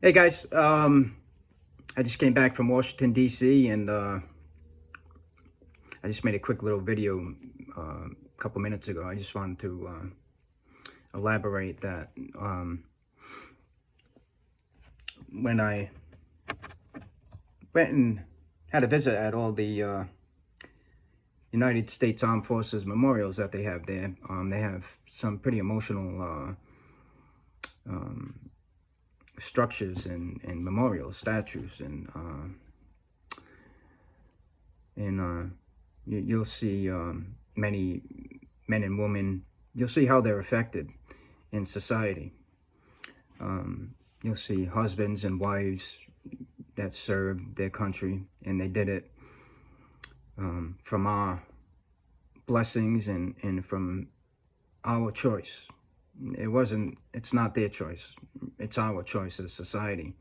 Hey guys, I just came back from Washington D.C. and I just made a quick little video a couple minutes ago. I just wanted to elaborate that when I went and had a visit at all the United States Armed Forces memorials that they have there, they have some pretty emotional structures and memorials, statues, and you'll see many men and women. You'll see how they're affected in society. You'll see husbands and wives that served their country, and they did it from our blessings and from our choice. It's not their choice. It's our choice as society.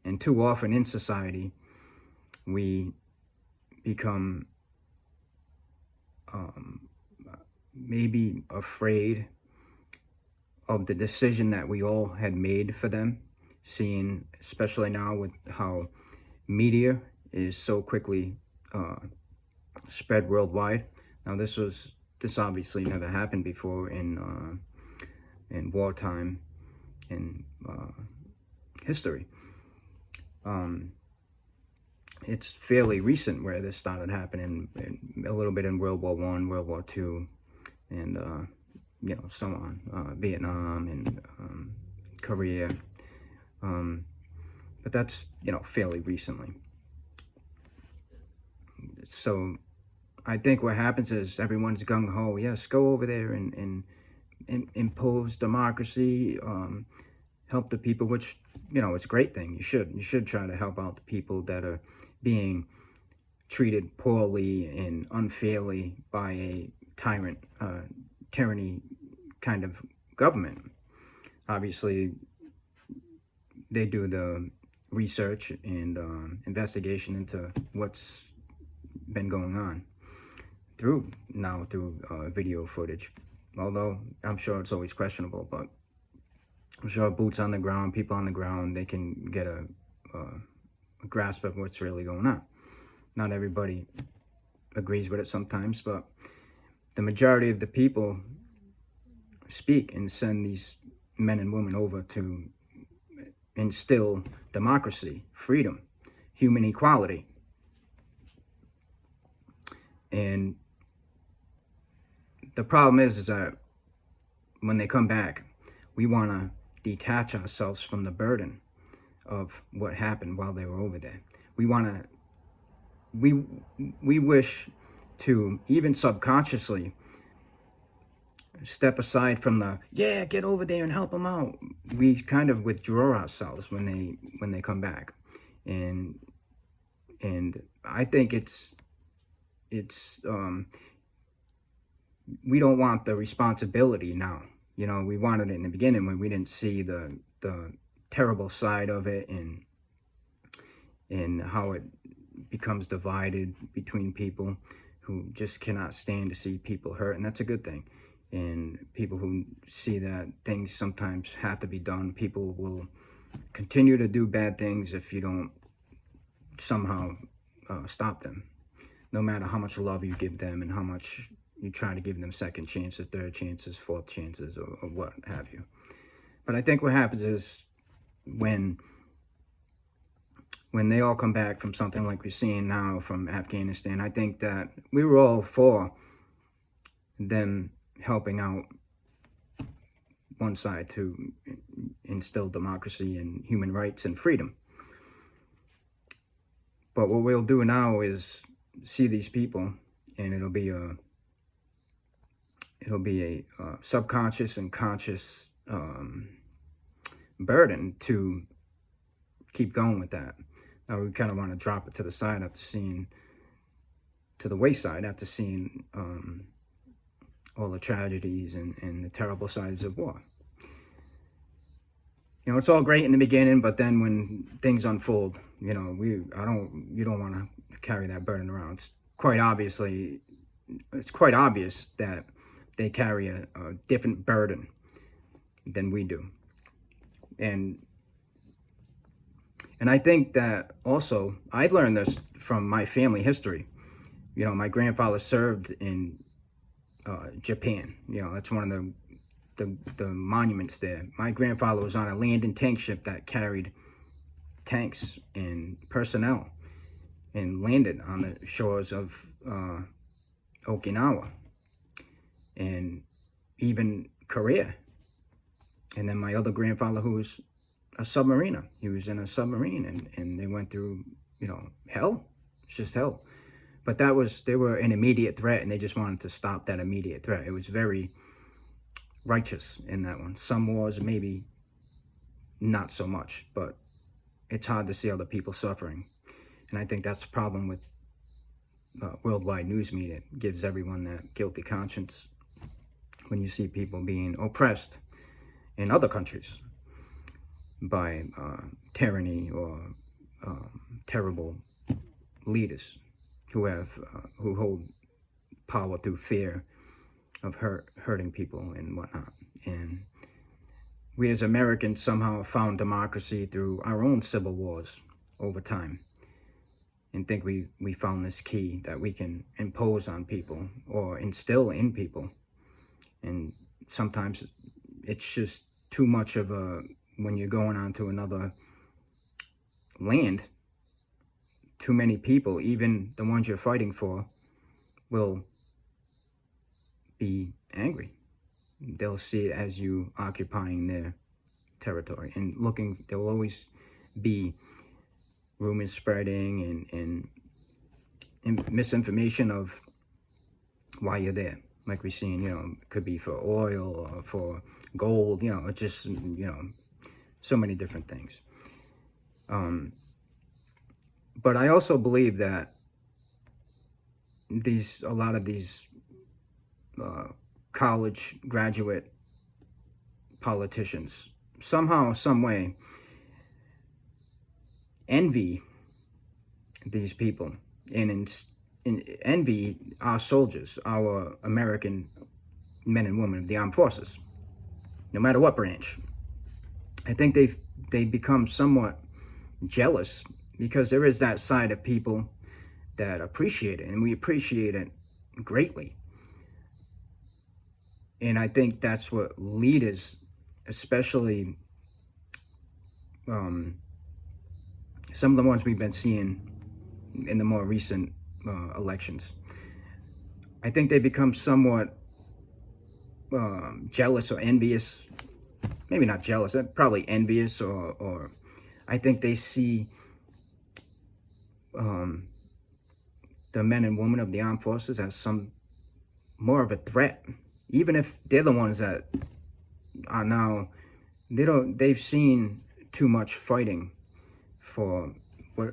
And too often in society, we become maybe afraid of the decision that we all had made for them, seeing, especially now with how media is so quickly spread worldwide. Now, this obviously never happened before in wartime in history. It's fairly recent where this started happening, a little bit in World War I, World War II, and so on, Vietnam and Korea. But that's fairly recently. So I think what happens is everyone's gung ho. Yes, go over there and impose democracy, help the people. Which it's a great thing. You should try to help out the people that are being treated poorly and unfairly by a tyranny kind of government. Obviously, they do the research and investigation into what's been going on through video footage. Although I'm sure it's always questionable, but I'm sure boots on the ground, people on the ground, they can get a grasp of what's really going on. Not everybody agrees with it sometimes, but the majority of the people speak and send these men and women over to instill democracy, freedom, human equality. And the problem is that when they come back, we want to detach ourselves from the burden of what happened while they were over there. We wish to, even subconsciously, step aside from the get over there and help them out. We kind of withdraw ourselves when they come back, and I think it's we don't want the responsibility now. We wanted it in the beginning when we didn't see the terrible side of it and how it becomes divided between people who just cannot stand to see people hurt, and that's a good thing. And people who see that things sometimes have to be done, people will continue to do bad things if you don't somehow stop them, no matter how much love you give them and how much you try to give them second chances, third chances, fourth chances, or what have you. But I think what happens is when they all come back from something like we're seeing now from Afghanistan, I think that we were all for them helping out one side to instill democracy and human rights and freedom. But what we'll do now is see these people, and it'll be a subconscious and conscious burden to keep going with that. Now we kind of want to drop it to the side after seeing, to the wayside after seeing all the tragedies and the terrible sides of war. It's all great in the beginning, but then when things unfold, you don't want to carry that burden around. It's quite obvious that they carry a different burden than we do. And And I think that also, I learned this from my family history. You know, my grandfather served in Japan. You know, that's one of the monuments there. My grandfather was on a land and tank ship that carried tanks and personnel and landed on the shores of Okinawa and even Korea. And then my other grandfather, who was a submariner, he was in a submarine, and they went through, you know, hell. It's just hell. But they were an immediate threat, and they just wanted to stop that immediate threat. It was very righteous in that one. Some wars, maybe not so much, but it's hard to see other people suffering. And I think that's the problem with worldwide news media. It gives everyone that guilty conscience when you see people being oppressed in other countries by tyranny or terrible leaders who hold power through fear of hurting people and whatnot. And we as Americans somehow found democracy through our own civil wars over time, and think we found this key that we can impose on people or instill in people. And sometimes it's just too much of a, when you're going on to another land, too many people, even the ones you're fighting for, will be angry. They'll see it as you occupying their territory and looking. There will always be rumors spreading and misinformation of why you're there. Like we're seeing, you know, it could be for oil or for gold, you know, it's just, you know, so many different things. But I also believe that a lot of these college graduate politicians somehow, some way, envy these people and envy our soldiers, our American men and women of the armed forces, no matter what branch. I think they become somewhat jealous because there is that side of people that appreciate it, and we appreciate it greatly. And I think that's what leaders, especially some of the ones we've been seeing in the more recent elections, I think they become somewhat jealous or envious. Maybe not jealous, probably envious, or I think they see the men and women of the armed forces as some more of a threat, even if they're the ones that are now, they've seen too much fighting for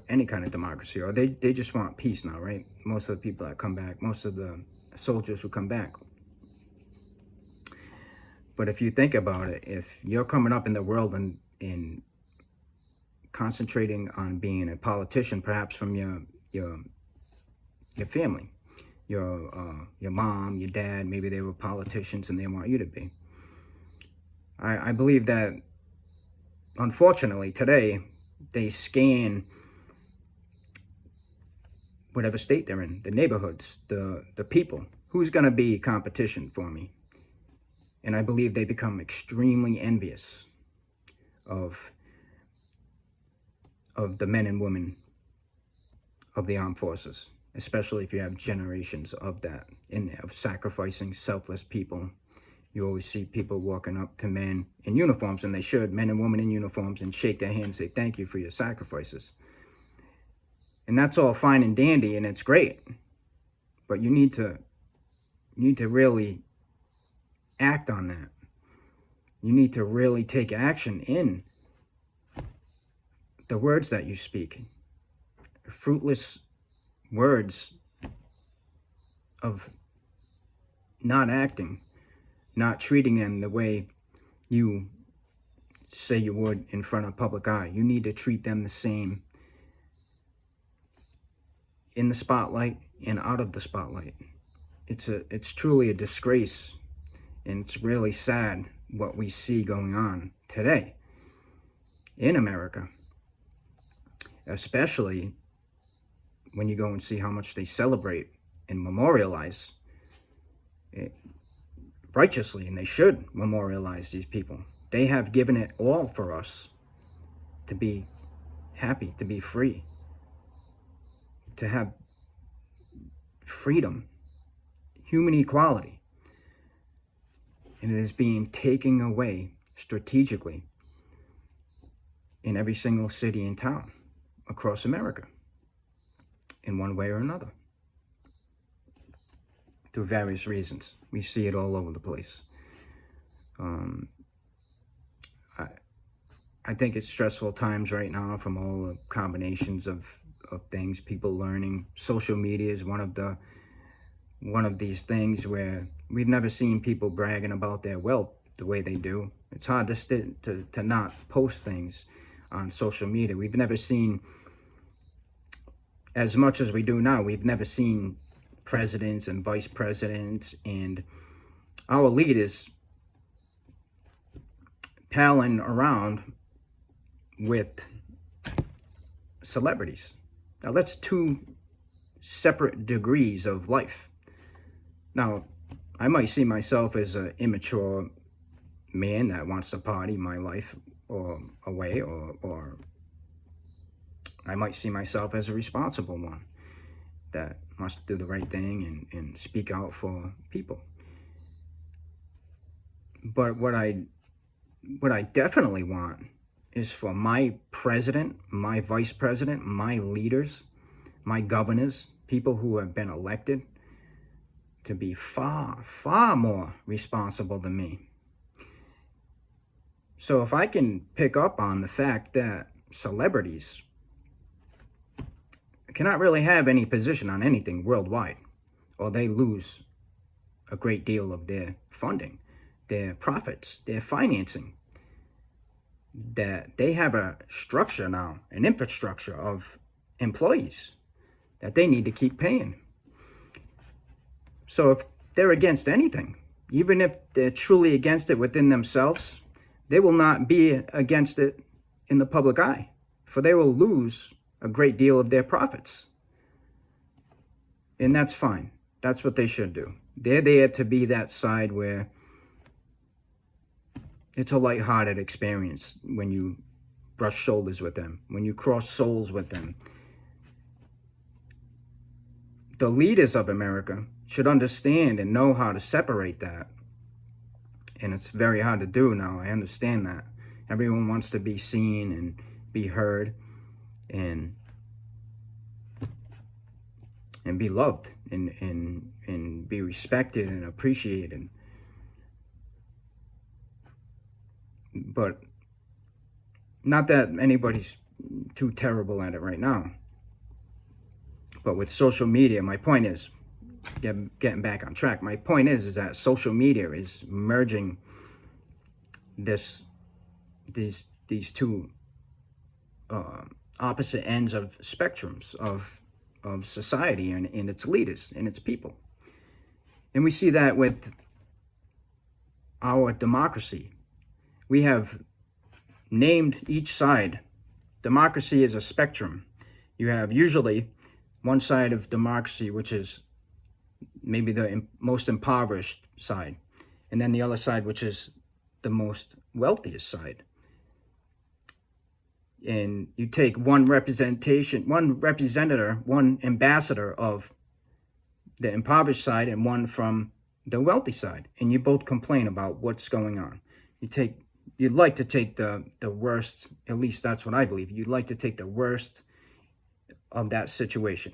any kind of democracy, or they just want peace now, right? Most of the people that come back, most of the soldiers who come back. But if you think about it, if you're coming up in the world and concentrating on being a politician, perhaps from your family, your mom, your dad, maybe they were politicians and they want you to be. I believe that, unfortunately, today they scan whatever state they're in, the neighborhoods, the people. Who's going to be competition for me? And I believe they become extremely envious of the men and women of the armed forces, especially if you have generations of that in there, of sacrificing, selfless people. You always see people walking up to men in uniforms, and they should, men and women in uniforms, and shake their hands and say, thank you for your sacrifices. And that's all fine and dandy, and it's great. But you need to really act on that. You need to really take action in the words that you speak. Fruitless words of not acting, not treating them the way you say you would in front of public eye. You need to treat them the same in the spotlight and out of the spotlight. It's truly a disgrace, and it's really sad what we see going on today in America. especially when you go and see how much they celebrate and memorialize it righteously, and they should memorialize these people. They have given it all for us to be happy, to be free, to have freedom, human equality. And it is being taken away strategically in every single city and town across America in one way or another through various reasons. We see it all over the place. I think it's stressful times right now from all the combinations of things, people learning. Social media is one of these things where we've never seen people bragging about their wealth the way they do. It's hard to not post things on social media. We've never seen, as much as we do now, we've never seen presidents and vice presidents and our leaders palling around with celebrities. Now, that's two separate degrees of life. Now, I might see myself as an immature man that wants to party my life or away, or I might see myself as a responsible one that wants to do the right thing and speak out for people. But what I definitely want is for my president, my vice president, my leaders, my governors, people who have been elected, to be far, far more responsible than me. So if I can pick up on the fact that celebrities cannot really have any position on anything worldwide, or they lose a great deal of their funding, their profits, their financing, that they have a structure now, an infrastructure of employees that they need to keep paying. So if they're against anything, even if they're truly against it within themselves, they will not be against it in the public eye, for they will lose a great deal of their profits. And that's fine. That's what they should do. They're there to be that side where it's a lighthearted experience when you brush shoulders with them, when you cross souls with them. The leaders of America should understand and know how to separate that. And it's very hard to do now. I understand that. Everyone wants to be seen and be heard and be loved and be respected and appreciated. But not that anybody's too terrible at it right now. But with social media, my point is, getting back on track, my point is that social media is merging these two opposite ends of spectrums of society and its leaders and its people. And we see that with our democracy. We have named each side. Democracy is a spectrum. You have usually one side of democracy, which is maybe the most impoverished side, and then the other side, which is the most wealthiest side. And you take one representative, one ambassador of the impoverished side and one from the wealthy side, and you both complain about what's going on. You'd like to take the worst, at least that's what I believe. You'd like to take the worst of that situation.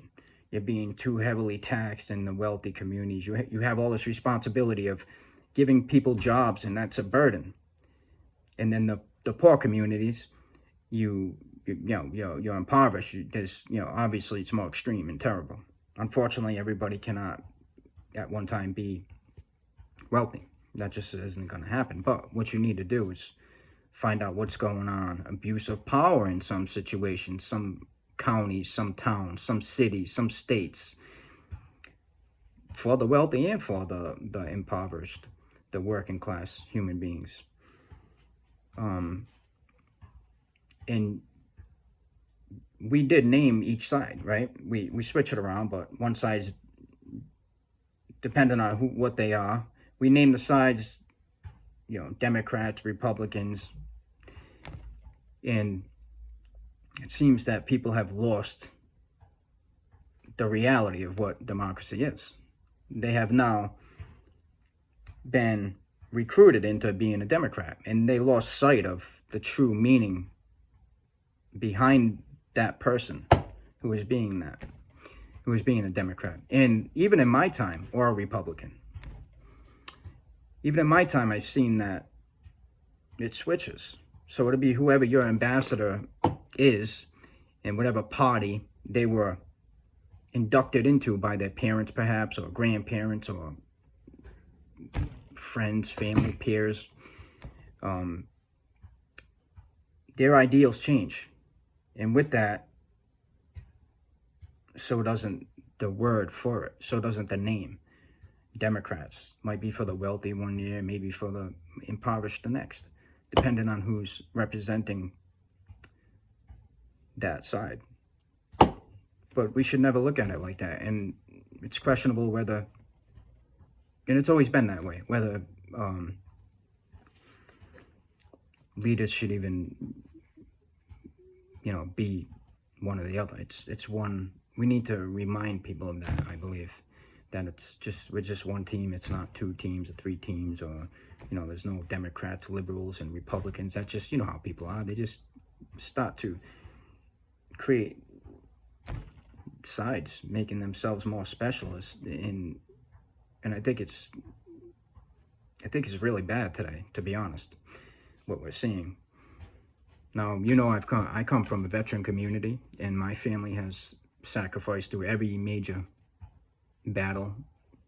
You're being too heavily taxed in the wealthy communities. You have all this responsibility of giving people jobs, and that's a burden. And then the poor communities, you're impoverished. There's, obviously it's more extreme and terrible. Unfortunately, everybody cannot at one time be wealthy. That just isn't going to happen. But what you need to do is find out what's going on. Abuse of power in some situations, some counties, some towns, some cities, some states, for the wealthy and for the impoverished, the working class human beings. And we did name each side, right? We switch it around, but one side's depending on what they are. We name the sides, Democrats, Republicans, and it seems that people have lost the reality of what democracy is. They have now been recruited into being a Democrat, and they lost sight of the true meaning behind that person who was being a Democrat. And even in my time, or a Republican, even in my time, I've seen that it switches. So it'll be whoever your ambassador is, and whatever party they were inducted into by their parents, perhaps, or grandparents, or friends, family, peers. Their ideals change. And with that, so doesn't the word for it, so doesn't the name. Democrats might be for the wealthy one year, maybe for the impoverished the next, depending on who's representing that side. But we should never look at it like that. And it's questionable whether, and it's always been that way, whether leaders should even, be one or the other. It's one. We need to remind people of that, I believe, that we're just one team. It's not two teams or three teams, or, there's no Democrats, liberals, and Republicans. That's just, how people are. They just start to create sides, making themselves more specialists. And I think it's really bad today, to be honest, what we're seeing. Now, I come from a veteran community, and my family has sacrificed through every major battle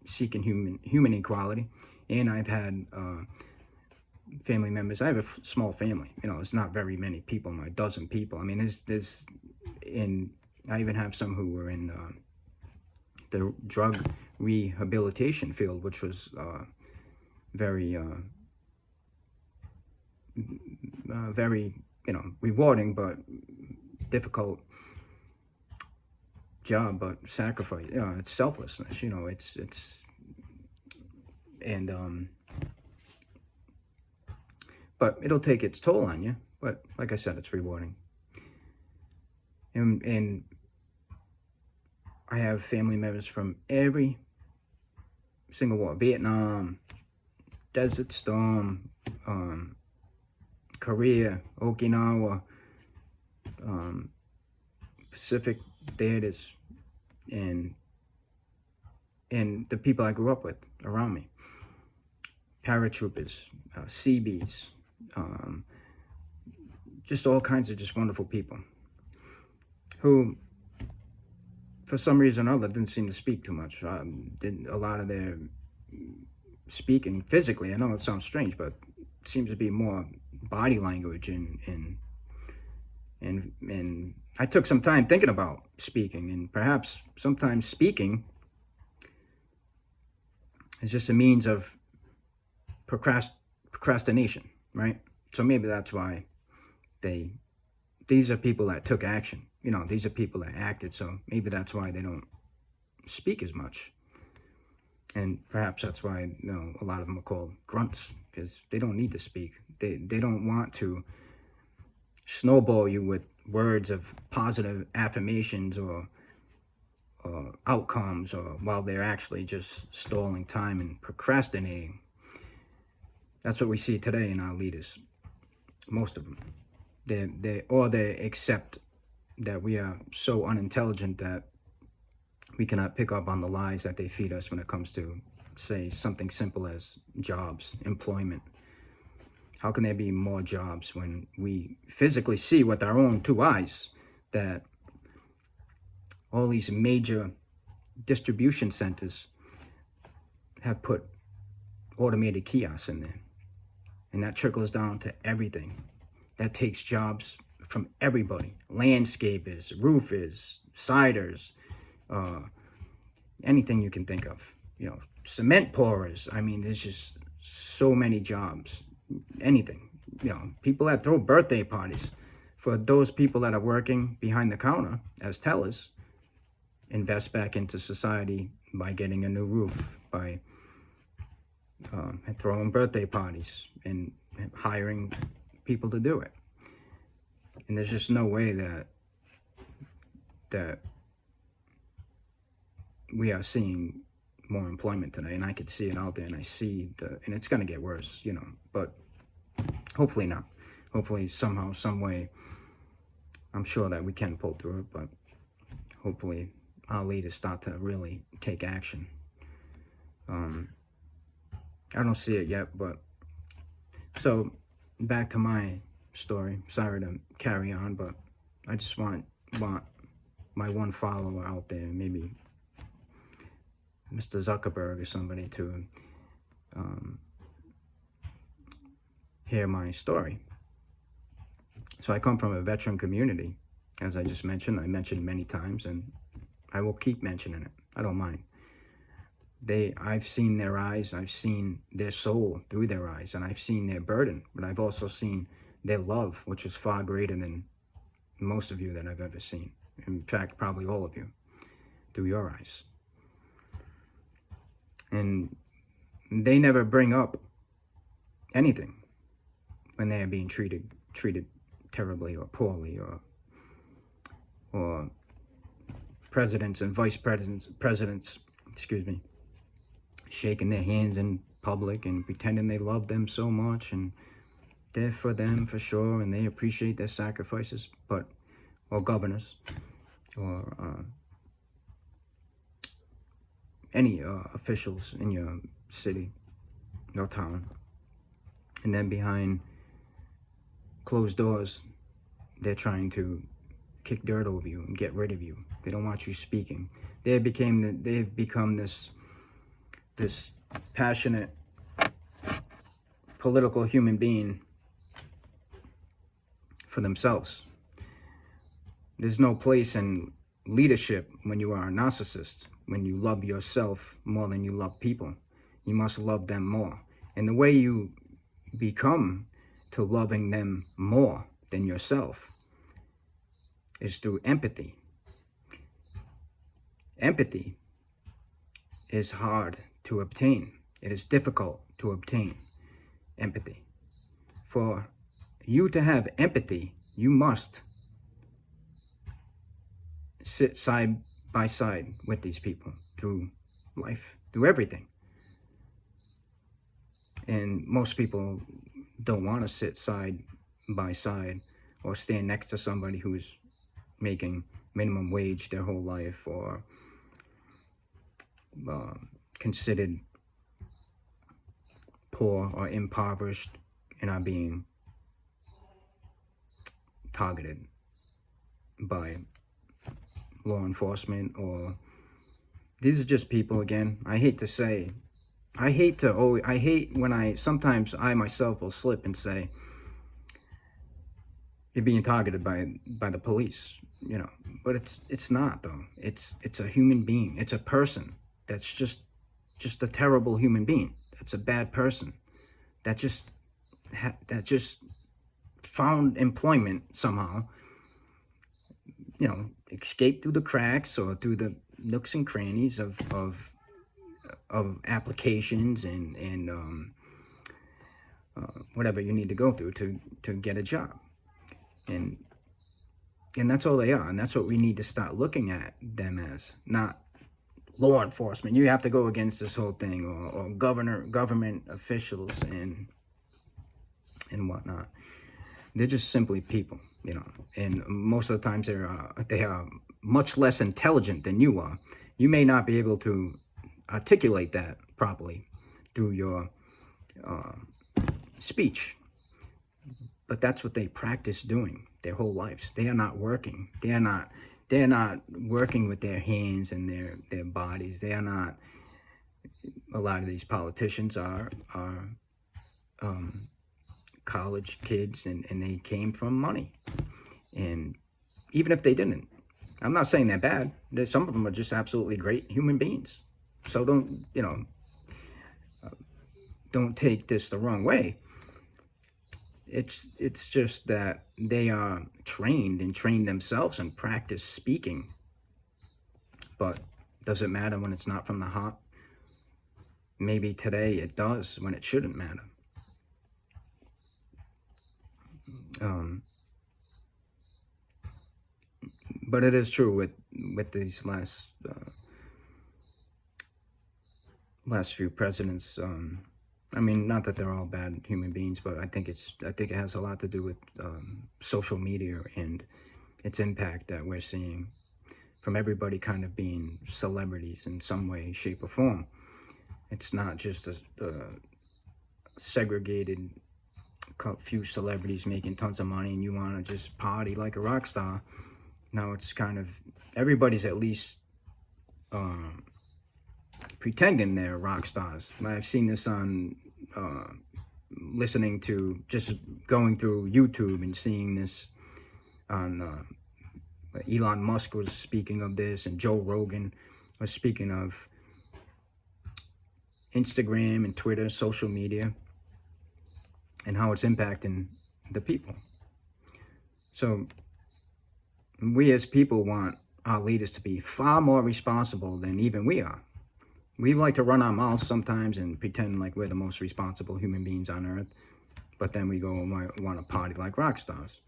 seeking human equality. And I've had family members. I have a small family. It's not very many people, a dozen people. I mean, I even have some who were in the drug rehabilitation field, which was very, very, rewarding but difficult job, but sacrifice. It's selflessness. But it'll take its toll on you. But like I said, it's rewarding. And I have family members from every single war: Vietnam, Desert Storm, Korea, Okinawa, Pacific theaters, and the people I grew up with around me, paratroopers, Seabees, just all kinds of just wonderful people who, for some reason or other, didn't seem to speak too much. Did a lot of their speaking physically. I know it sounds strange, but it seems to be more body language and I took some time thinking about speaking, and perhaps sometimes speaking is just a means of procrastination, right? So maybe that's why these are people that took action. These are people that acted, so maybe that's why they don't speak as much. And perhaps that's why a lot of them are called grunts, because they don't need to speak. They don't want to snowball you with words of positive affirmations or outcomes, or while they're actually just stalling time and procrastinating. That's what we see today in our leaders. Most of them. They accept that we are so unintelligent that we cannot pick up on the lies that they feed us when it comes to, say, something simple as jobs, employment. How can there be more jobs when we physically see with our own two eyes that all these major distribution centers have put automated kiosks in there? And that trickles down to everything. That takes jobs from everybody. Landscapers, roofers, siders, anything you can think of. Cement pourers. I mean, there's just so many jobs. Anything. People that throw birthday parties for those people that are working behind the counter as tellers, invest back into society by getting a new roof, by throwing birthday parties and hiring people to do it. And there's just no way that we are seeing more employment today, and I could see it out there, and I see and it's going to get worse, but hopefully not. Hopefully somehow, some way, I'm sure that we can pull through it, but hopefully our leaders start to really take action. I don't see it yet, but so back to my story. Sorry to carry on, but I just want my one follower out there, maybe Mr. Zuckerberg or somebody, to hear my story. So I come from a veteran community, as I just mentioned. I mentioned many times, and I will keep mentioning it. I don't mind. I've seen their eyes, I've seen their soul through their eyes, and I've seen their burden, but I've also seen their love, which is far greater than most of you that I've ever seen. In fact, probably all of you, through your eyes. And they never bring up anything when they are being treated terribly or poorly, or presidents and vice presidents, shaking their hands in public and pretending they love them so much and they're for them for sure and they appreciate their sacrifices, or governors, or any officials in your city or town. And then behind closed doors, they're trying to kick dirt over you and get rid of you. They don't want you speaking. They've become this passionate political human being for themselves. There's no place in leadership when you are a narcissist, when you love yourself more than you love people. You must love them more. And the way you become to loving them more than yourself is through empathy. Empathy is hard to obtain. It is difficult to obtain empathy. For you to have empathy, you must sit side by side with these people through life, through everything. And most people don't want to sit side by side or stand next to somebody who's making minimum wage their whole life, or considered poor or impoverished and are being targeted by law enforcement. Or these are just people, again, I hate when sometimes I myself will slip and say, you're being targeted by the police, but it's not, though. It's a human being. It's a person that's just a terrible human being. That's a bad person that just found employment somehow, escaped through the cracks or through the nooks and crannies of applications and whatever you need to go through to get a job. And that's all they are. And that's what we need to start looking at them as, not law enforcement. You have to go against this whole thing, or government officials and whatnot. They're just simply people, and most of the times they are much less intelligent than you are. You may not be able to articulate that properly through your speech, but that's what they practice doing their whole lives. They are not working. They're not working with their hands and their bodies. They are not. A lot of these politicians are college kids, and they came from money. And even if they didn't, I'm not saying they're bad. Some of them are just absolutely great human beings. So don't take this the wrong way. It's just that they are trained and train themselves and practice speaking. But does it matter when it's not from the heart? Maybe today it does when it shouldn't matter. Um, but it is true with these last few presidents. I mean, not that they're all bad human beings, but I think it has a lot to do with social media and its impact that we're seeing from everybody kind of being celebrities in some way, shape, or form. It's not just a segregated few celebrities making tons of money and you want to just party like a rock star. Now it's kind of everybody's at least pretending they're rock stars. I've seen this on listening to just going through YouTube and seeing this on Elon Musk was speaking of this, and Joe Rogan was speaking of Instagram and Twitter, social media, and how it's impacting the people. So we as people want our leaders to be far more responsible than even we are. We like to run our mouths sometimes and pretend like we're the most responsible human beings on earth, but then we go and want to party like rock stars.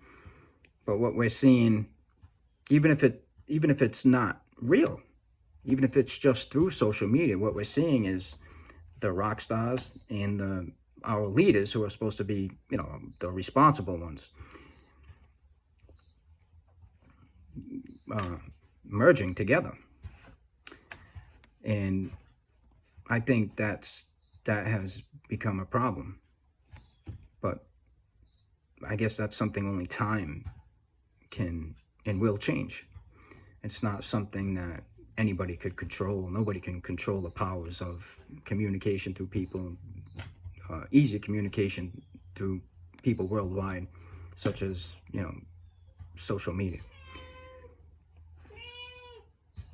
But what we're seeing, even if it's not real, even if it's just through social media, what we're seeing is the rock stars and our leaders who are supposed to be, the responsible ones, merging together. And I think that has become a problem. But I guess that's something only time can and will change. It's not something that anybody could control. Nobody can control the powers of communication through people, easy communication through people worldwide, such as, social media.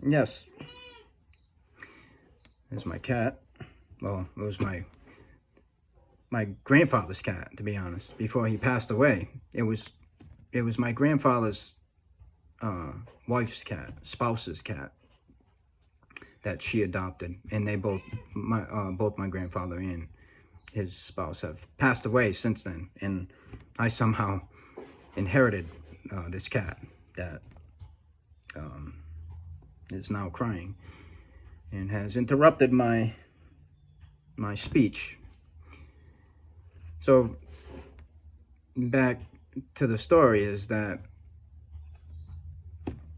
Yes. There's my cat. Well, it was my grandfather's cat, to be honest. Before he passed away, it was my grandfather's wife's cat, spouse's cat, that she adopted, and they both my grandfather and his spouse have passed away since then, and I somehow inherited this cat that is now crying and has interrupted my speech. So back to the story is that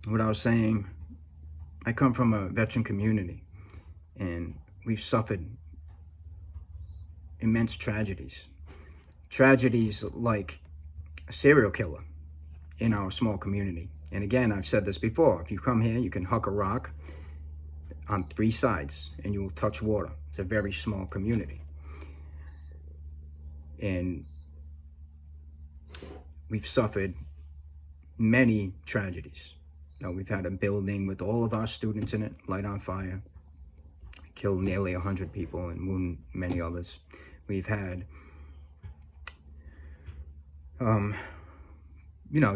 what I was saying, I come from a veteran community and we've suffered immense tragedies. Tragedies like a serial killer in our small community. And again, I've said this before, if you come here, you can huck a rock on 3 sides and you will touch water. It's a very small community. And we've suffered many tragedies. We've had a building with all of our students in it light on fire, killed nearly 100 people and wound many others. We've had,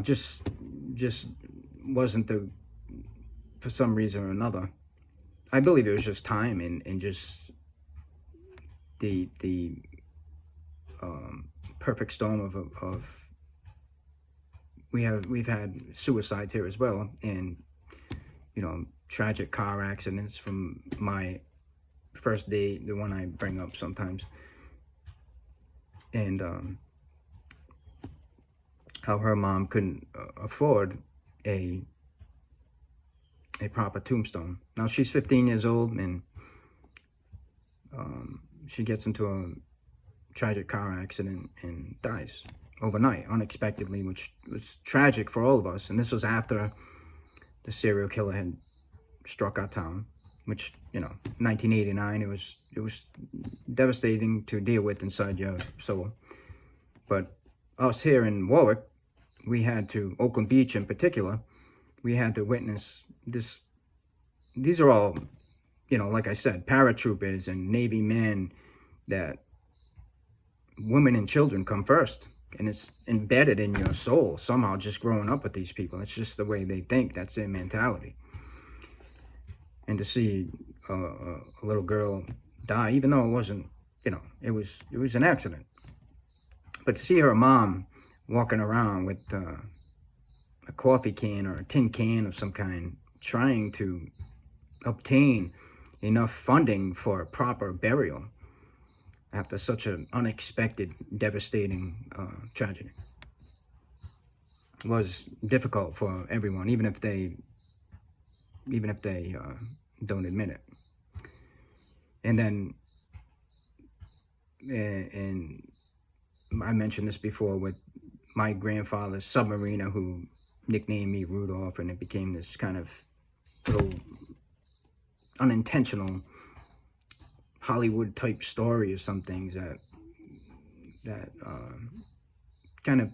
just wasn't for some reason or another. I believe it was just time and just the perfect storm of we've had suicides here as well, and tragic car accidents from my first date, the one I bring up sometimes, and how her mom couldn't afford a proper tombstone. Now she's 15 years old, and she gets into a tragic car accident and dies overnight, unexpectedly, which was tragic for all of us. And this was after the serial killer had struck our town, which, 1989, it was devastating to deal with inside your soul. But us here in Warwick, Oakland Beach in particular, we had to witness this. These are all, like I said, paratroopers and Navy men, that women and children come first. and it's embedded in your soul somehow, just growing up with these people. It's just the way they think. That's their mentality. And to see a little girl die, even though it wasn't, it was an accident. But to see her mom walking around with a coffee can or a tin can of some kind, trying to obtain enough funding for a proper burial after such an unexpected, devastating tragedy, was difficult for everyone, even if they don't admit it. And then, and I mentioned this before with my grandfather's submariner, who nicknamed me Rudolph, and it became this kind of little unintentional Hollywood type story or some things that kind of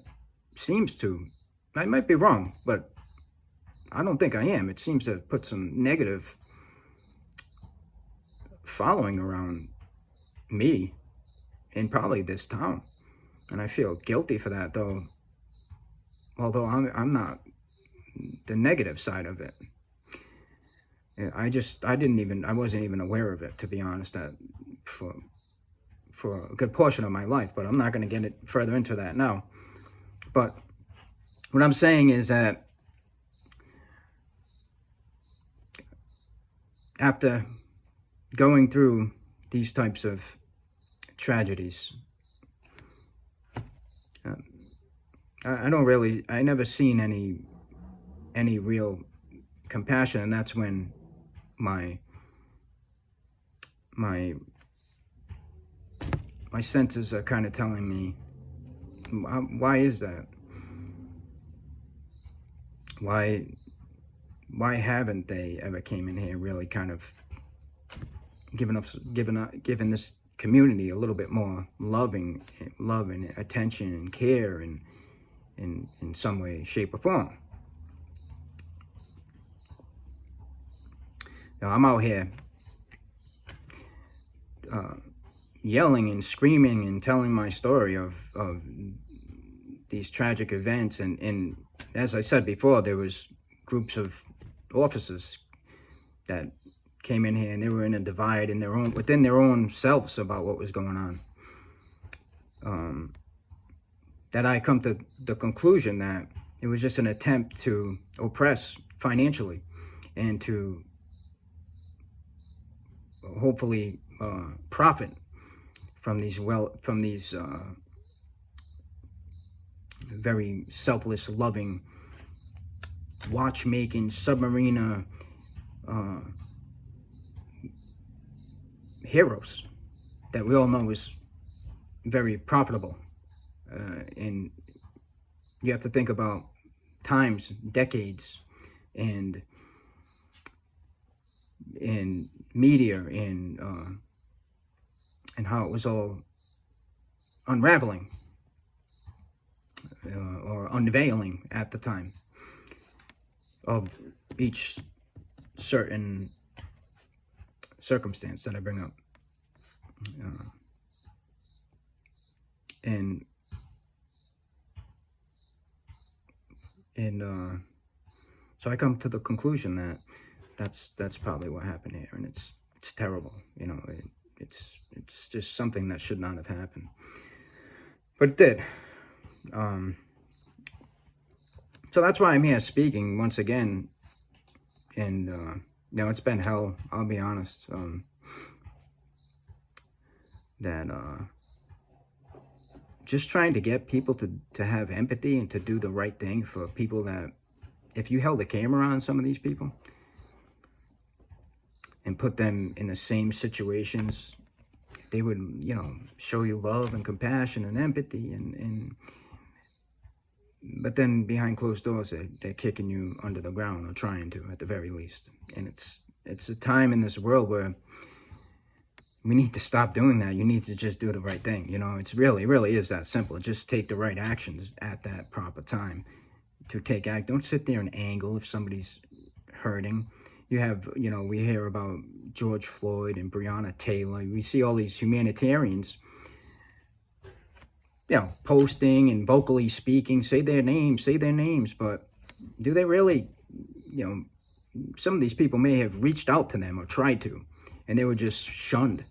seems to, I might be wrong, but I don't think I am. It seems to put some negative following around me and probably this town, and I feel guilty for that, though. Although I'm not the negative side of it. I wasn't even aware of it, to be honest, that for a good portion of my life, but I'm not going to get it further into that now. But what I'm saying is that after going through these types of tragedies, I never seen any real compassion, and that's when my senses are kind of telling me, why is that? Why haven't they ever came in here really kind of given this community a little bit more love and attention and care and in some way, shape, or form? Now, I'm out here yelling and screaming and telling my story of these tragic events, and as I said before, there was groups of officers that came in here, and they were in a divide within their own selves about what was going on. That I come to the conclusion that it was just an attempt to oppress financially and to hopefully profit from these very selfless, loving, watchmaking, submariner heroes that we all know is very profitable. And you have to think about times, decades, and in media, and how it was all unraveling or unveiling at the time of each certain circumstance that I bring up. So I come to the conclusion that that's probably what happened here, and it's terrible. It's just something that should not have happened, but it did. So that's why I'm here speaking once again, and it's been hell. I'll be honest. That just trying to get people to have empathy and to do the right thing for people that, if you held a camera on some of these people and put them in the same situations, they would, show you love and compassion and empathy, but then behind closed doors, they're kicking you under the ground, or trying to, at the very least. And it's a time in this world where we need to stop doing that. You need to just do the right thing. It really is that simple. Just take the right actions at that proper time to take act. Don't sit there and angle if somebody's hurting. You have, we hear about George Floyd and Breonna Taylor. We see all these humanitarians posting and vocally speaking, say their names, but do they really, you know, some of these people may have reached out to them or tried to, and they were just shunned.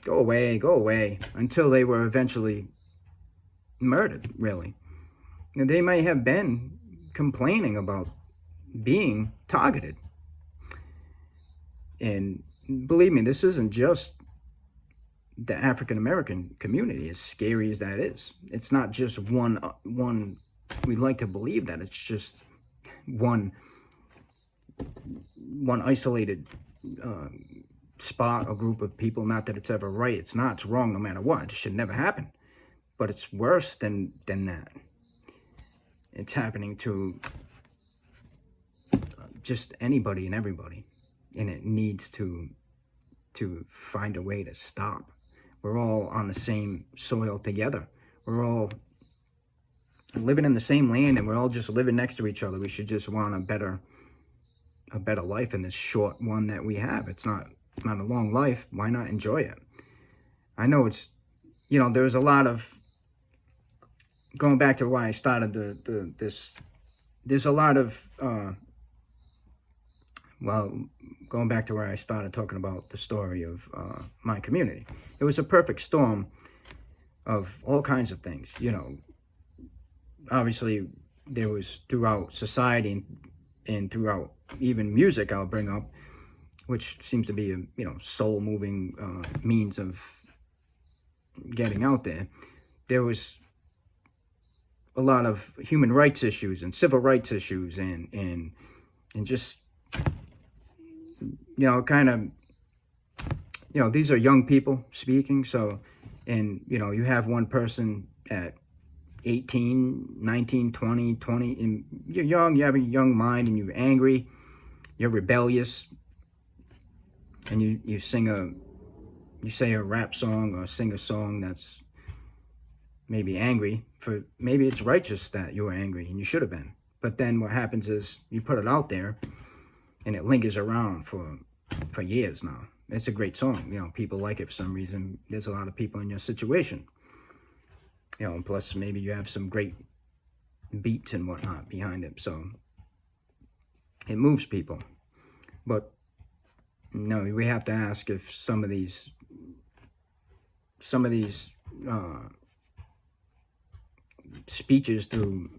Go away, until they were eventually murdered, really. And they may have been complaining about being targeted. And believe me, this isn't just the African American community, as scary as that is. It's not just one. We'd like to believe that it's just one isolated spot or group of people. Not that it's ever right. It's not. It's wrong no matter what. It should never happen. But it's worse than that. It's happening to just anybody and everybody, and it needs to find a way to stop. We're all on the same soil together. We're all living in the same land, and we're all just living next to each other. We should just want a better life in this short one that we have. It's not a long life. Why not enjoy it? I know it's, there's a lot of, going back to why I started this, there's a lot of, going back to where I started talking about the story of my community. It was a perfect storm of all kinds of things. Obviously there was throughout society and throughout even music I'll bring up, which seems to be a soul moving means of getting out there. There was a lot of human rights issues and civil rights issues and just these are young people speaking. So, and you have one person at 18, 19, 20, and you're young, you have a young mind, and you're angry, you're rebellious, and you say a rap song or sing a song that's maybe angry. Maybe it's righteous that you were angry and you should have been. But then what happens is you put it out there and it lingers around for years now. It's a great song. People like it for some reason. There's a lot of people in your situation. And plus maybe you have some great beats and whatnot behind it. So it moves people. But no, we have to ask if some of these speeches through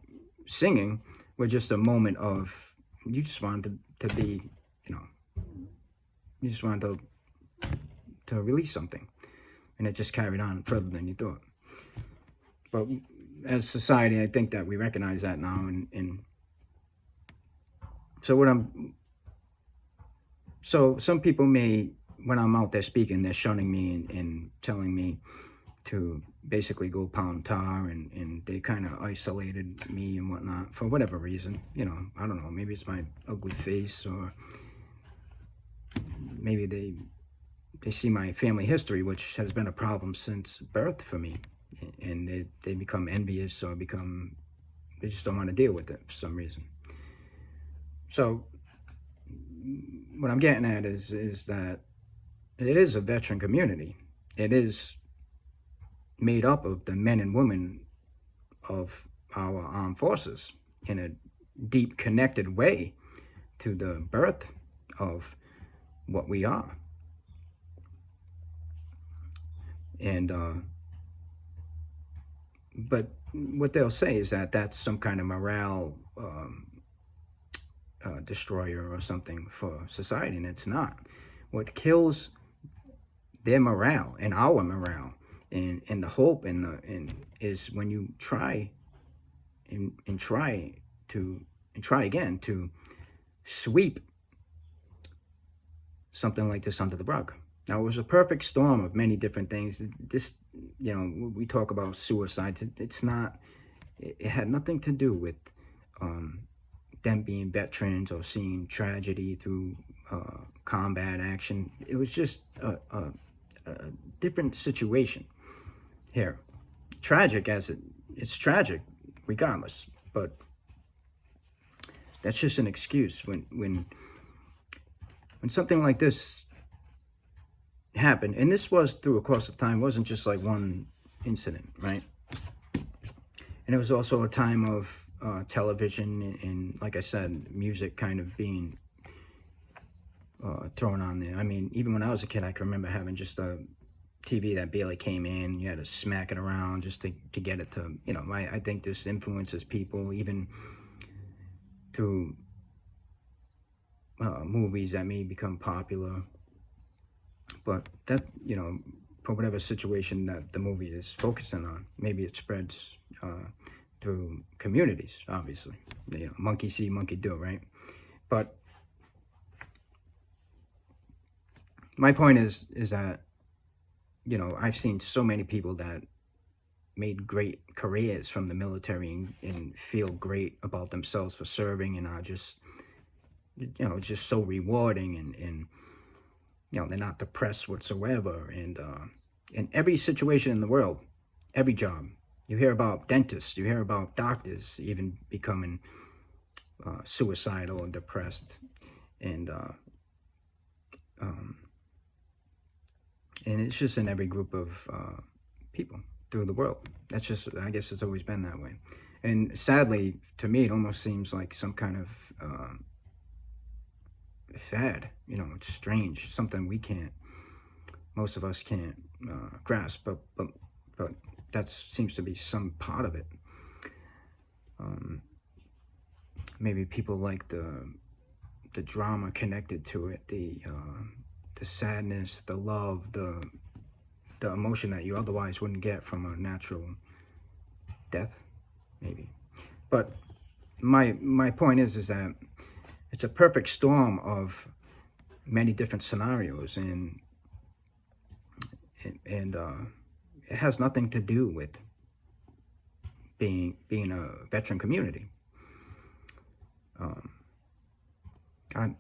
singing were just a moment of, you just wanted to be, you just wanted to release something, and it just carried on further than you thought. But as society, I think that we recognize that now, and so some people may, when I'm out there speaking, they're shunning me and telling me to basically go pound tar, and they kind of isolated me and whatnot for whatever reason. I don't know, maybe it's my ugly face, or maybe they see my family history, which has been a problem since birth for me, and they become envious, or they just don't want to deal with it for some reason. So what I'm getting at is that it is a veteran community. It is made up of the men and women of our armed forces in a deep connected way to the birth of what we are. And but what they'll say is that that's some kind of morale destroyer or something for society, and it's not. What kills their morale and our morale and the hope is when you try and try again to sweep something like this under the rug. Now, it was a perfect storm of many different things. This, we talk about suicide. It's not. It had nothing to do with them being veterans or seeing tragedy through combat action. It was just a different situation here. Tragic it's tragic regardless, but that's just an excuse when something like this happened. And this was through a course of time. It wasn't just like one incident, right? And it was also a time of television and, like I said, music kind of being thrown on there. I mean, even when I was a kid, I can remember having just a TV that barely came in. You had to smack it around just to get it to, I think this influences people even through movies that may become popular. But that, for whatever situation that the movie is focusing on, maybe it spreads through communities, obviously. Monkey see, monkey do, right? But my point is that, I've seen so many people that made great careers from the military and feel great about themselves for serving and are just, just so rewarding and they're not depressed whatsoever. And in every situation in the world, every job, you hear about dentists, you hear about doctors even becoming suicidal and depressed. And and it's just in every group of people through the world. That's just, I guess it's always been that way. And sadly, to me, it almost seems like some kind of fad. It's strange, something most of us can't grasp, but that seems to be some part of it. Maybe people like the drama connected to it, the sadness, the love, the emotion that you otherwise wouldn't get from a natural death, maybe. But my point is that it's a perfect storm of many different scenarios, and it has nothing to do with being a veteran community. I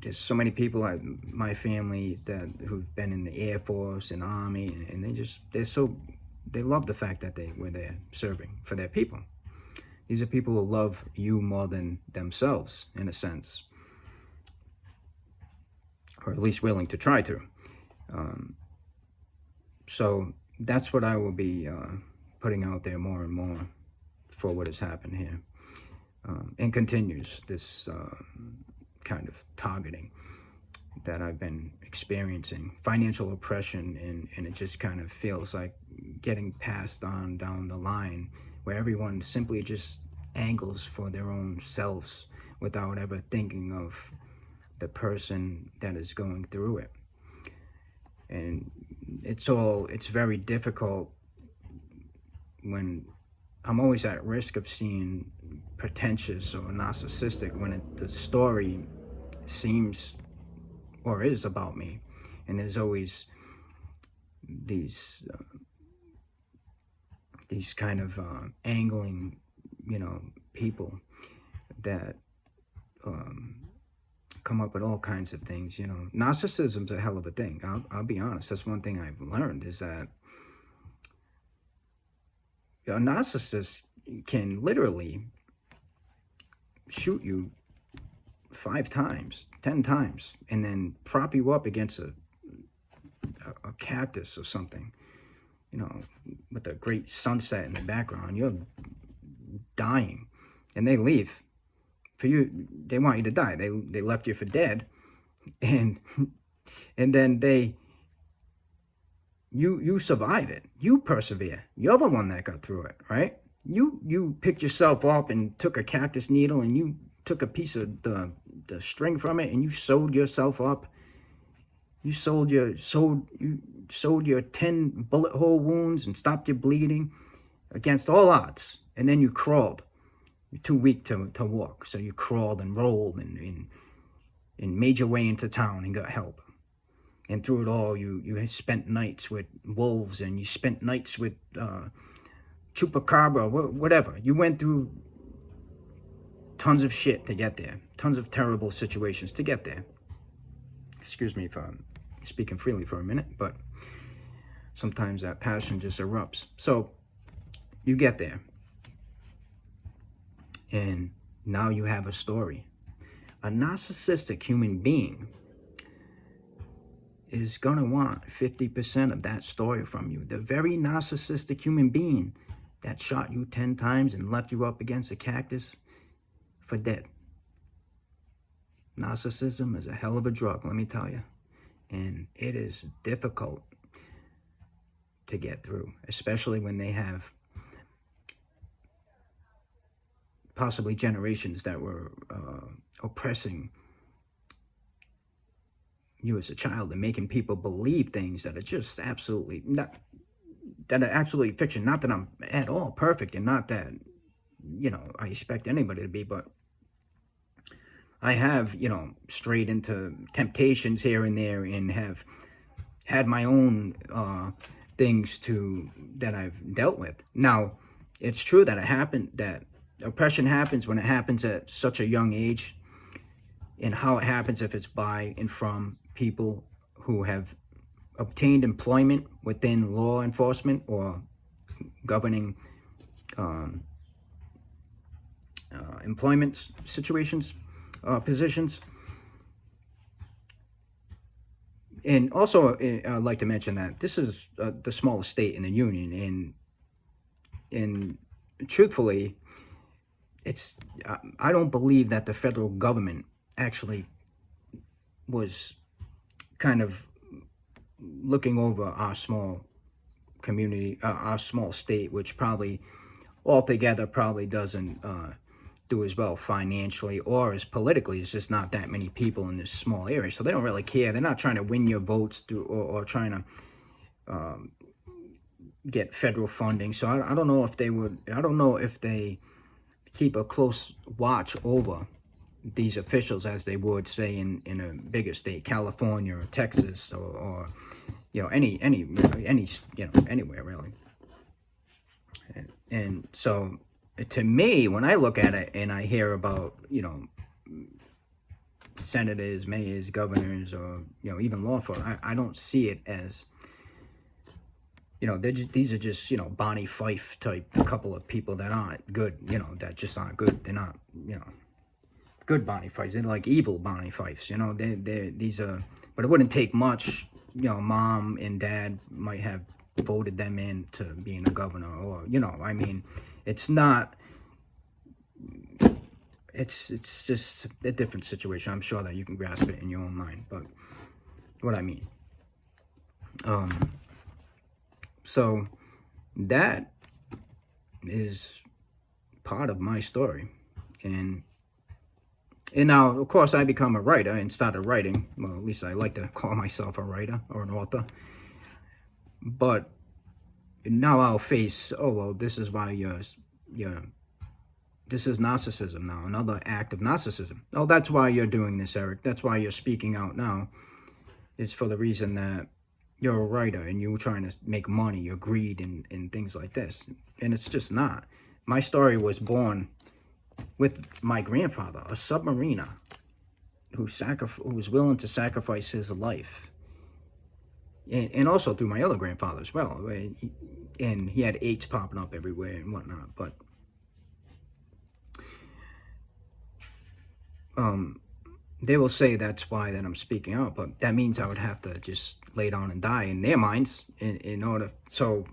there's so many people, my family who've been in the Air Force and Army, and they love the fact that they were there serving for their people. These are people who love you more than themselves, in a sense, or at least willing to try to. So that's what I will be putting out there more and more for what has happened here. And continues this kind of targeting that I've been experiencing, financial oppression, and it just kind of feels like getting passed on down the line where everyone simply just angles for their own selves without ever thinking of the person that is going through it. And it's very difficult when I'm always at risk of seeing pretentious or narcissistic when the story seems or is about me. And there's always these kind of angling, people that come up with all kinds of things. Narcissism's a hell of a thing. I'll be honest. That's one thing I've learned is that a narcissist can literally shoot you 5 times, 10 times, and then prop you up against a cactus or something, with a great sunset in the background. You're dying, and they leave. For you, they want you to die. They left you for dead, and then you survive it. You persevere. You're the one that got through it, right? You picked yourself up and took a cactus needle and you took a piece of the string from it and you sewed yourself up. You sewed your 10 bullet hole wounds and stopped your bleeding against all odds. And then you crawled. You're too weak to walk, so you crawled and rolled and made your way into town and got help. And through it all, you spent nights with wolves and you spent nights with chupacabra, whatever. You went through tons of shit to get there, tons of terrible situations to get there. Excuse me if I'm speaking freely for a minute, but sometimes that passion just erupts. So you get there, and now you have a story. A narcissistic human being is going to want 50% of that story from you. The very narcissistic human being that shot you 10 times and left you up against a cactus for dead. Narcissism is a hell of a drug, let me tell you. And it is difficult to get through, especially when they have possibly generations that were oppressing you as a child and making people believe things that are just absolutely not, that are absolutely fiction. Not that I'm at all perfect, and not that, I expect anybody to be, but I have, strayed into temptations here and there, and have had my own things that I've dealt with. Now, it's true that that oppression happens when it happens at such a young age, and how it happens if it's by and from people who have obtained employment within law enforcement or governing employment situations, positions. And also, I'd like to mention that this is the smallest state in the union, and truthfully, I don't believe that the federal government actually was kind of looking over our small community, our small state, which probably altogether probably doesn't do as well financially or as politically. It's just not that many people in this small area, so they don't really care. They're not trying to win your votes through, or trying to get federal funding. So I don't know if they would. I don't know if they keep a close watch over these officials as they would, say, in a bigger state, California or Texas, or anywhere really. And so, to me, when I look at it and I hear about senators, mayors, governors, or even law enforcement, I don't see it as these are just Bonnie Fife type, a couple of people that aren't good, that just aren't good. They're not good Bonnie Fifes. They're like evil Bonnie Fifes. These are, but it wouldn't take much. Mom and dad might have voted them into being a governor, or I mean, it's not. It's just a different situation. I'm sure that you can grasp it in your own mind, but what I mean. So that is part of my story, and now, of course, I become a writer and started writing. Well, at least I like to call myself a writer or an author. But now I'll face, oh, well, this is why this is narcissism now, another act of narcissism. Oh, that's why you're doing this, Eric. That's why you're speaking out now. It's for the reason that you're a writer and you're trying to make money, your greed, and things like this. And it's just not. My story was born with my grandfather, a submariner who was willing to sacrifice his life. And also through my other grandfather as well. And he had AIDS popping up everywhere and whatnot. But they will say that's why that I'm speaking out, but that means I would have to just lay down and die in their minds in order. So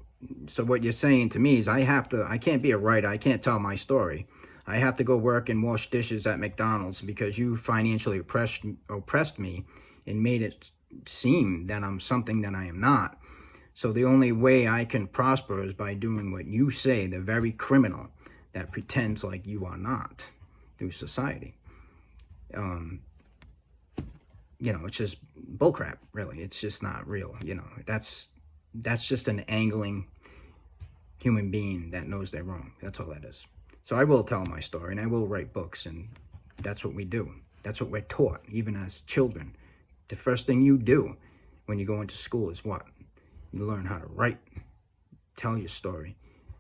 what you're saying to me is I can't be a writer. I can't tell my story. I have to go work and wash dishes at McDonald's because you financially oppressed me and made it seem that I'm something that I am not. So the only way I can prosper is by doing what you say, the very criminal that pretends like you are not through society. It's just bullcrap, really. It's just not real. That's just an angling human being that knows they're wrong. That's all that is. So I will tell my story, and I will write books, and that's what we do. That's what we're taught, even as children. The first thing you do when you go into school is what? You learn how to write, tell your story.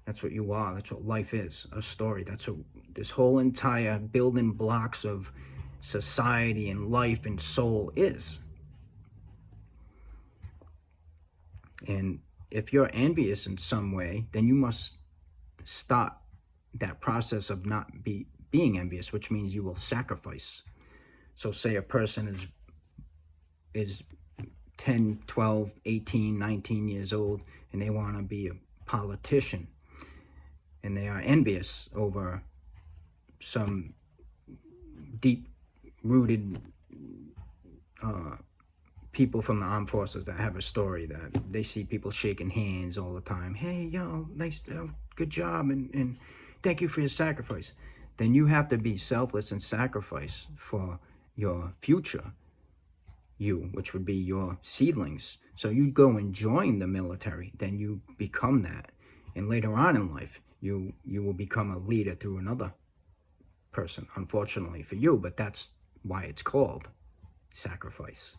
That's what you are. That's what life is, a story. That's what this whole entire building blocks of society and life and soul is. And if you're envious in some way, then you must start that process of not being envious, which means you will sacrifice. So say a person is 10, 12, 18, 19 years old, and they want to be a politician. and they are envious over some deep-rooted people from the armed forces that have a story that they see people shaking hands all the time. Hey, nice, good job, and thank you for your sacrifice. Then you have to be selfless and sacrifice for your future you, which would be your seedlings. So you go and join the military, then you become that. And later on in life, you will become a leader through another person, unfortunately for you, but that's why it's called sacrifice.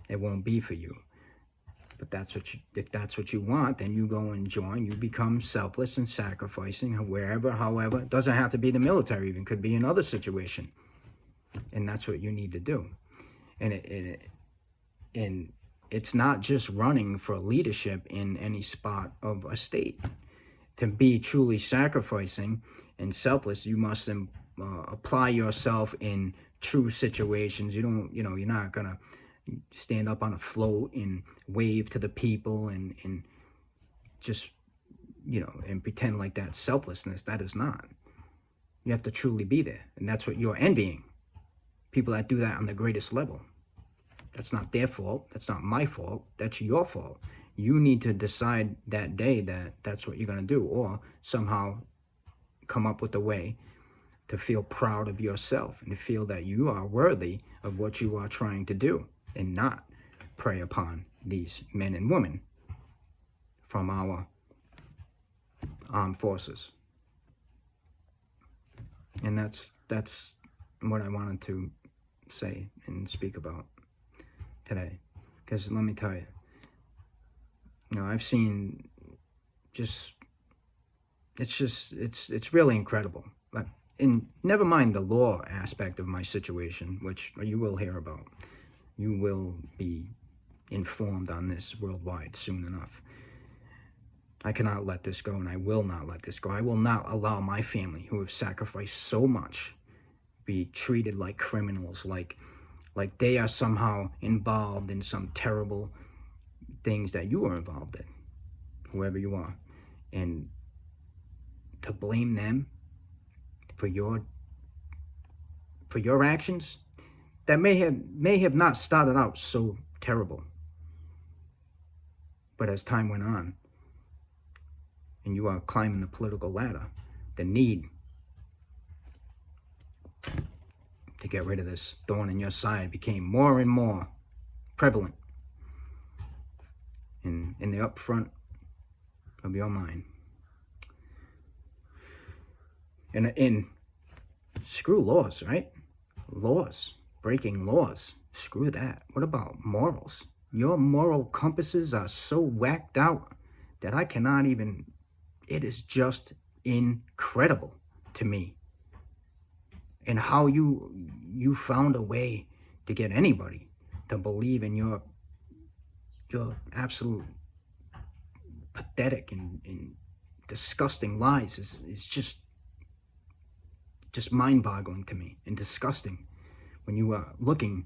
It won't be for you. But if that's what you want, then you go and join. You become selfless and sacrificing wherever, however. It doesn't have to be the military, even could be another situation. And that's what you need to do. And it's not just running for leadership in any spot of a state. To be truly sacrificing and selfless, you must apply yourself in true situations. You're not gonna stand up on a float and wave to the people and just, and pretend like that's selflessness. That is not. You have to truly be there. And that's what you're envying. People that do that on the greatest level. That's not their fault. That's not my fault. That's your fault. You need to decide that day that that's what you're going to do, or somehow come up with a way to feel proud of yourself and to feel that you are worthy of what you are trying to do, and not prey upon these men and women from our armed forces. And that's what I wanted to say and speak about today. Because let me tell you, I've seen it's really incredible. But never mind the law aspect of my situation, which you will hear about. You will be informed on this worldwide soon enough. I cannot let this go, and I will not let this go. I will not allow my family, who have sacrificed so much, be treated like criminals, like they are somehow involved in some terrible things that you are involved in, whoever you are, and to blame them for your actions that may have not started out so terrible, but as time went on and you are climbing the political ladder, the need to get rid of this thorn in your side became more and more prevalent in the upfront of your mind. And screw laws, right? Laws, breaking laws, screw that. What about morals? Your moral compasses are so whacked out that I cannot even, it is just incredible to me. And how you found a way to get anybody to believe in your absolute pathetic and disgusting lies is just mind-boggling to me, and disgusting when you are looking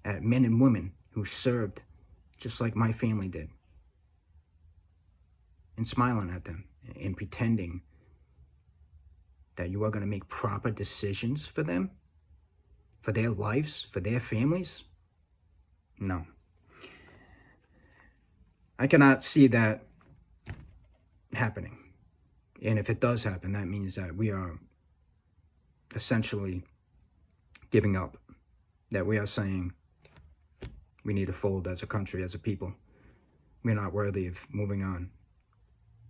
at men and women who served just like my family did, and smiling at them and pretending that you are going to make proper decisions for them, for their lives, for their families. No. I cannot see that happening. And if it does happen, that means that we are essentially giving up, that we are saying we need to fold as a country, as a people. We're not worthy of moving on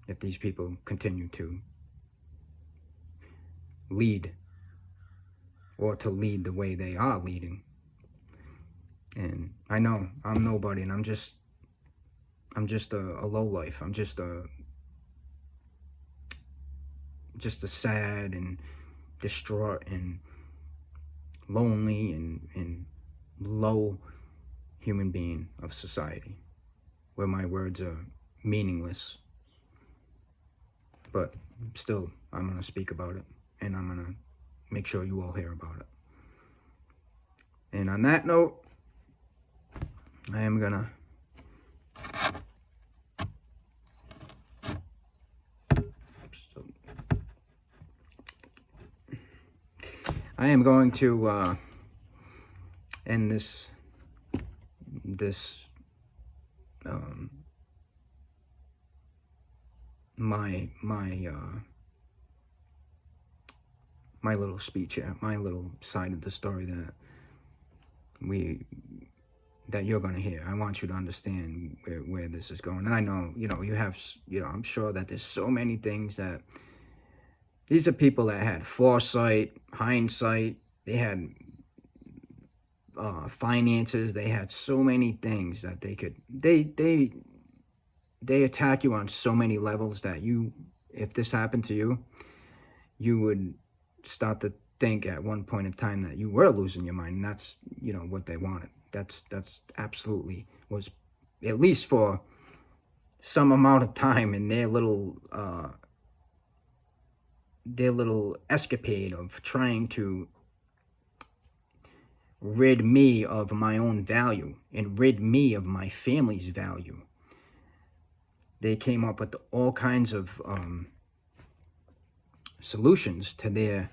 if these people continue to lead, or to lead the way they are leading. And I know I'm nobody, and I'm just a lowlife. I'm just a sad and distraught and lonely and low human being of society, where my words are meaningless. But still, I'm going to speak about it, and I'm going to make sure you all hear about it. And on that note, I am going to I am going to end this my little speech here, my little side of the story that you're going to hear. I want you to understand where this is going. And I know, you have, I'm sure that there's so many things that these are people that had foresight, hindsight, they had finances, they had so many things that they attack you on so many levels that if this happened to you, you would start to think at one point in time that you were losing your mind, and that's what they wanted. That's absolutely was, at least for some amount of time in their little escapade of trying to rid me of my own value and rid me of my family's value. They came up with all kinds of solutions to their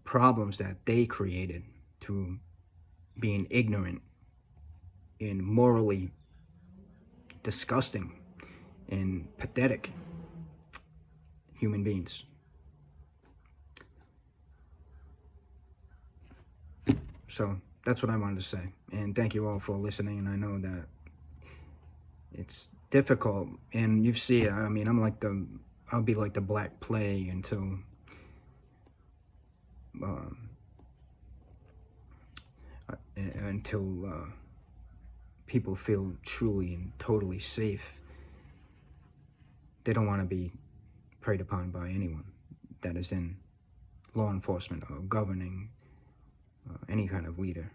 problems that they created through being ignorant and morally disgusting and pathetic human beings. So that's what I wanted to say. And thank you all for listening. And I know that it's difficult. And you see it. I mean, I'll be like the Black Plague until people feel truly and totally safe. They don't want to be preyed upon by anyone that is in law enforcement or governing any kind of leader.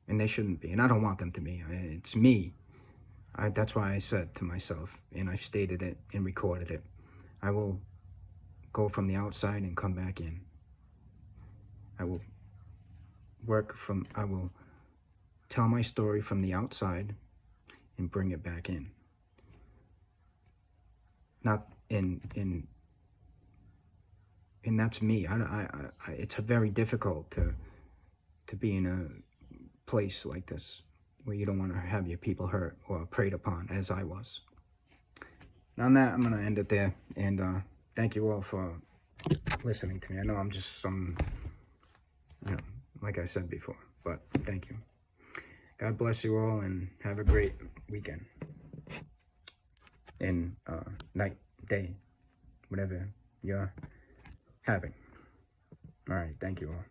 And they shouldn't be. And I don't want them to be. It's me. That's why I said to myself, and I've stated it and recorded it, I will go from the outside and come back in. I will tell my story from the outside and bring it back in. Not in and that's me. It's very difficult to be in a place like this where you don't want to have your people hurt or preyed upon, as I was. On that, I'm going to end it there, and thank you all for listening to me. I know I'm just like I said before, but thank you. God bless you all, and have a great weekend. And night, day, whatever you're having. All right, thank you all.